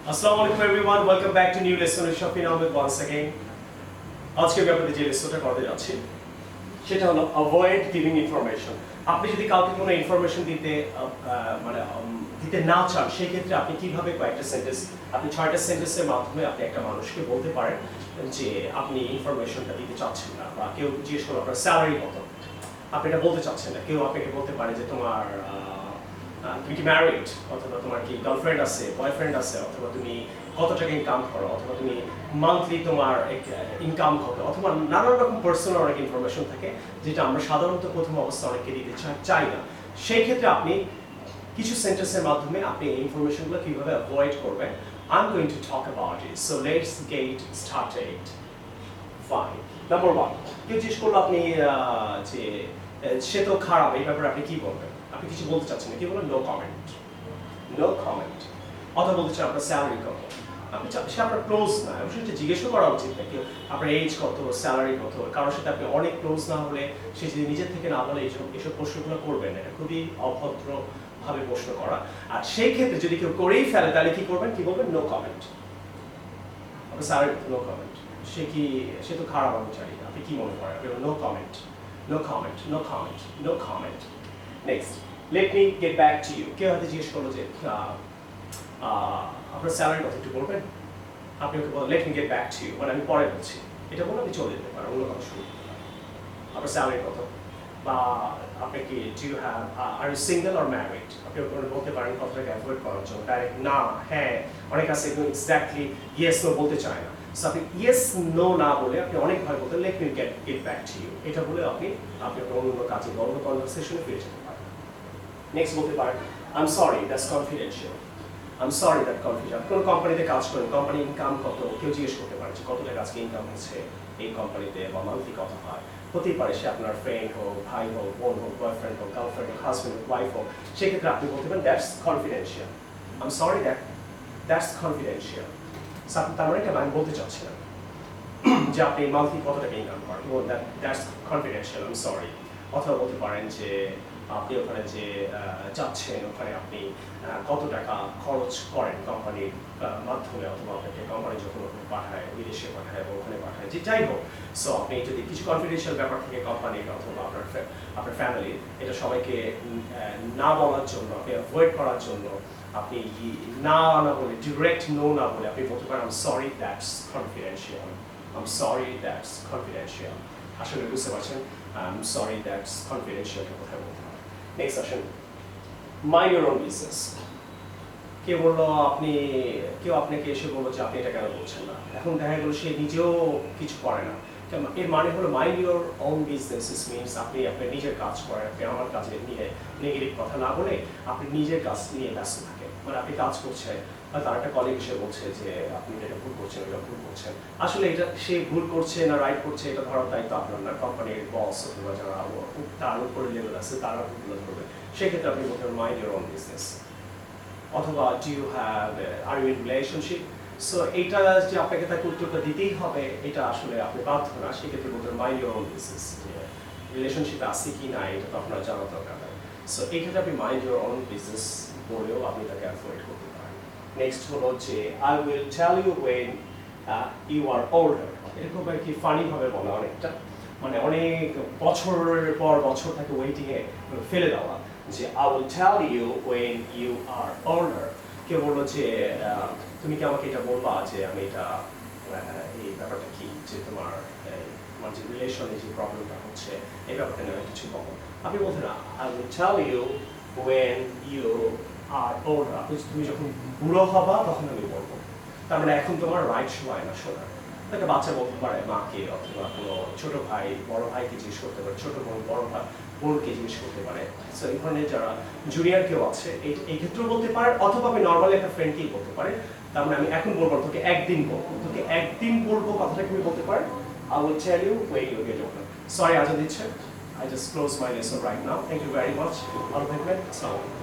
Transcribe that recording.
Assalamu alaikum everyone, welcome back to new lesson of Shafi Ahmed once again. আজকে আমি আপনাদের যে লেসনটা করতে যাচ্ছি সেটা হলো অ্যাভয়েড গিভিং ইনফরমেশন। আপনি যদি কাউকে কোনো ইনফরমেশন দিতে না চান সেই ক্ষেত্রে আপনি কিভাবে কয়েকটা সেন্টেন্স আপনি 6টা সেন্টেন্সের মাধ্যমে আপনি একটা মানুষকে বলতে পারেন যে আপনি ইনফরমেশনটা দিতে চাচ্ছেন না, বা কেউ জিজ্ঞেস করলো আপনার স্যালারি কত, আপনি এটা বলতে চাচ্ছেন না। কেউ আপনাকে বলতে পারে যে তুমি কি ম্যারিড, অথবা তোমার কি গার্লফ্রেন্ড আছে, বয়ফ্রেন্ড আছে, অথবা তুমি কত টাকা ইনকাম করো, অথবা তুমি মান্থলি তোমার ইনকাম কত, অথবা নানান রকম পার্সোনাল অনেক ইনফরমেশন থাকে যেটা আমরা সাধারণত প্রথম অবস্থায় অনেককে দিতে চাই না। সেই ক্ষেত্রে আপনি কিছু সেন্টেন্সের মাধ্যমে আপনি এই ইনফরমেশনগুলো কিভাবে অ্যাভয়েড করবেন, I am going to talk about it. So let's get started. Fine. Number 1, কেউ জিজ্ঞেস করলো আপনি যে সে তো খারাপ, এই ব্যাপারে আপনি কি বলবেন? আপনি কিছু বলতে চাচ্ছেন না, কি বলেন? No comment. No comment. অথবা বলতে চান আপনার স্যালারি কত, আপনি সে আপনার ক্লোজ না, অবশ্যই এটা জিজ্ঞেস করা উচিত না কেউ আপনার এজ কত, স্যালারি কত। কারোর সাথে আপনি অনেক ক্লোজ না হলে সে যদি নিজের থেকে না বলে এইসব প্রশ্নগুলো করবেন, এটা খুবই অভদ্র ভাবে প্রশ্ন করা। আর সেই ক্ষেত্রে যদি কেউ করেই ফেলে তাহলে কি করবেন? কি বলবেন? No comment. আপনার স্যালারি কত? No comment. সে তো খারাপ, আমি চাই, আপনি কি মনে করেন? আপনি no comment, no comment, no comment, no comment. Next, let me get back to you. কেউ হয়তো জিজ্ঞেস করলো যে আপনার স্যালারি কত, একটু বলবেন? আপনি ওকে বলেন let me get back to you, মানে আমি পরে বলছি। এটা বলে আপনি চলে যেতে পারেন, অন্য কথা শুরু করতে পারেন। আপনার স্যালারি কত, বা আপনি কি do you have are you single or married, আপনি ওকে বলতে পারেন কথাটাকে অ্যাভয়েড করার জন্য। ডাইরেক্ট না, হ্যাঁ, অনেক আছে একদম এক্স্যাক্টলি ইয়েস নো বলতে চায় না। সো আপনি ইয়েস নো না বলে আপনি অনেকভাবে বলতে let me get back to you, এটা বলে আপনি অন্য কাজে বা অন্য কনভারসেশনে ফিরে যেতে পারেন। নেক্সট বলতে পারেন I am sorry that's confidential. I am sorry that confidential. কোনো কোম্পানিতে কাজ করেন, কোম্পানি ইনকাম কত, কেউ জিজ্ঞেস করতে পারে যে কত টাকা আজকে ইনকাম হচ্ছে এই কোম্পানিতে, বা মান্থলি কত হয়। হতেই পারে সে আপনার ফ্রেন্ড হোক, ভাই হোক, বোন হোক, বয়ফ্রেন্ড হোক, গার্লফ্রেন্ড হোক, হাজব্যান্ড হোক, ওয়াইফ হোক। সেক্ষেত্রে আপনি বলতে পারেন that's confidential. I am sorry that's confidential. তার মানে এটা আমি বলতে চাচ্ছি না যে আপনি মান্থলি কত টাকা ইনকাম করেন, that's confidential, I am sorry. অথবা বলতে পারেন যে আপনি ওখানে যে যাচ্ছেন ওখানে আপনি কত টাকা খরচ করেন কোম্পানির মাধ্যমে, অথবা আপনাকে কোম্পানি যখন ওখানে পাঠায়, বিদেশে পাঠায় বা ওখানে পাঠায়, যে যাই হোক। সো আপনি যদি কিছু কনফিডেন্সিয়াল ব্যাপার থেকে কোম্পানির অথবা আপনার ফ্যামিলির, এটা সবাইকে না বলার জন্য, আপনি অ্যাভয়েড করার জন্য, আপনি না বলে, ডিরেক্ট নো না বলে আপনি বলতে পারেন I am sorry that's confidential. I am sorry that's confidential. আসলে বুঝতে পারছেন, I am sorry that's confidential কোথায় বলতে হয়। নেক্সট আসেন, মাইন্ড ইওর ওন বিজনেস। কেউ আপনাকে এসে বললো যে আপনি এটা কেন বলছেন না। এখন দেখা গেল সে নিজেও কিছু করে না। এর মানে হলো mind your own business means আপনি আপনার নিজের কাজ করেন, আপনি আমার কাজে নিয়ে নেগেটিভ কথা না বলে আপনি নিজের কাজ নিয়ে ব্যস্ত থাকেন। মানে আপনি কাজ করছেন, তার একটা কলিগ এসে বলছে যে আপনি এটা ভুল করছেন, এটা ভুল করছেন। আসলে এটা সে ভুল করছে না রাইট করছে এটা ধরার দায়িত্ব আপনার না, কোম্পানির বস অথবা যারা তার উপরে লেভেল আছে তারা ভুলগুলো ধরবে। সেক্ষেত্রে আপনি বলতে মাইন্ড ইওর ওন বিজনেস। অথবা do you have are you in relationship. So এইটা যে আপনাকে তাকে উত্তরটা দিতেই হবে এটা আসলে আপনি বাধ্য না। সেক্ষেত্রে বলতে মাইন্ড ইওর ওন বিজনেস, যে রিলেশনশিপে আছে কি না এটা তো আপনার জানার দরকার নাই। সো এই ক্ষেত্রে আপনি মাইন্ড ইওর ওন বিজনেস বলেও আপনি তাকে অ্যাভয়েড করতে পারেন। নেক্সট হলো যে I will tell you when you are older. এটা খুব আর কি ফানি ভাবে বলা, অনেকটা মানে অনেক বছরের পর বছর তাকে ওয়েটিংয়ে ফেলে দেওয়া, যে I will tell you when you are older. কেউ বললো যে তুমি কি আমাকে এটা বলবা যে আমি এটা এই ব্যাপারটা কি, যে তোমার যে রিলেশনে যে প্রবলেমটা হচ্ছে এই ব্যাপারটা নিয়ে কিছু বলো। আপনি বলতে না, I will tell you when you are older. তুমি যখন বুড়ো হবা তখন আমি বলবো। তার মানে এখন তোমার রাইট সময় না শোনার। একটা বাচ্চা বলতে পারে মাকে, অথবা কোনো ছোট ভাই বড় ভাইকে জিজ্ঞেস করতে পারে, ছোট বোন বড় ভাই বোনকে জিজ্ঞেস করতে পারে। সো এই ধরনের যারা জুনিয়র কেউ আছে এই ক্ষেত্রেও বলতে পারে, অথবা আমি নর্মালি একটা ফ্রেন্ডকেই বলতে পারে। তার মানে আমি এখন বলবো তোকে একদিন বলবো কথাটা তুমি বলতে পারে I will tell you when you get older. Sorry, Azad দিচ্ছে। I just close my lesson right now. Thank you very much. ভালো থাকবেন। আসসালামু আলাইকুম।